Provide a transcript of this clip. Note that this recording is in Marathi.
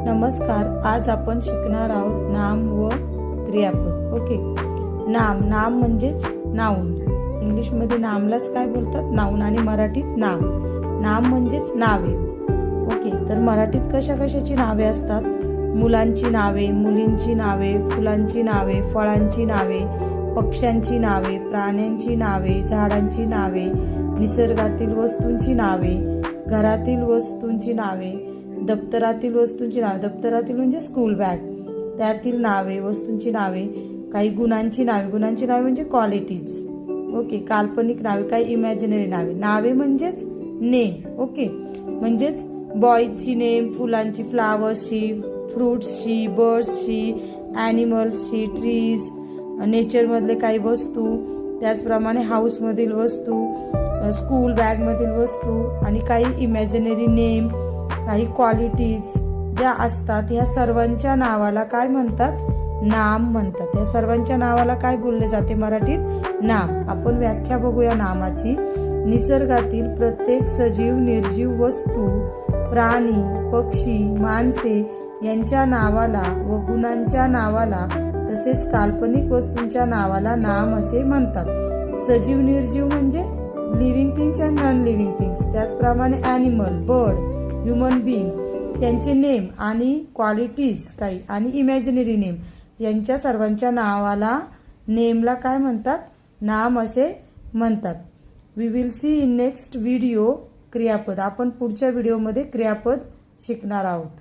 नमस्कार, आज आपण शिकणार आहोत नाम व क्रियापद. ओके. नाम म्हणजेच नाउन. इंग्लिशमध्ये नामलाच काय बोलतात? नाउन. आणि मराठीत नाम म्हणजेच नावे. ओके. तर मराठीत कशा कशाची नावे असतात? मुलांची नावे, मुलींची नावे, फुलांची नावे, फळांची नावे, पक्ष्यांची नावे, प्राण्यांची नावे, झाडांची नावे, निसर्गातील वस्तूंची नावे, घरातील वस्तूंची नावे, दप्तरातील वस्तूंची नावे. दप्तरातील म्हणजे स्कूल बॅग, त्यातील नावे, वस्तूंची नावे, काही गुणांची नावे म्हणजे क्वालिटीज. ओके. काल्पनिक नावे, काही इमॅजिनरी नावे म्हणजेच नेम. ओके. म्हणजेच बॉयची नेम, फुलांची, फ्लावर्सची, फ्रुट्सची, बर्ड्सची, ॲनिमल्सची, ट्रीज, नेचरमधले काही वस्तू, त्याचप्रमाणे हाऊसमधील वस्तू, स्कूल बॅगमधील वस्तू, आणि काही इमॅजिनरी नेम, काही क्वालिटीज ज्या असतात, ह्या सर्वांच्या नावाला काय म्हणतात? नाम म्हणतात. या सर्वांच्या नावाला काय बोलले जाते मराठीत? नाम. आपण व्याख्या बघूया नामाची. निसर्गातील प्रत्येक सजीव, निर्जीव वस्तू, प्राणी, पक्षी, माणसे यांच्या नावाला व गुणांच्या नावाला तसेच काल्पनिक वस्तूंच्या नावाला नाम असे म्हणतात. सजीव, निर्जीव म्हणजे living things and non living things. त्याचप्रमाणे ॲनिमल, बर्ड, ह्युमन बीइंग, त्यांचे नेम आणि क्वालिटीज काही, आणि इमॅजिनरी नेम, यांच्या सर्वांच्या नावाला, नेमला काय म्हणतात? नाम असे म्हणतात. We will see in next video क्रियापद. आपण पुढच्या व्हिडिओमध्ये क्रियापद शिकणार आहोत.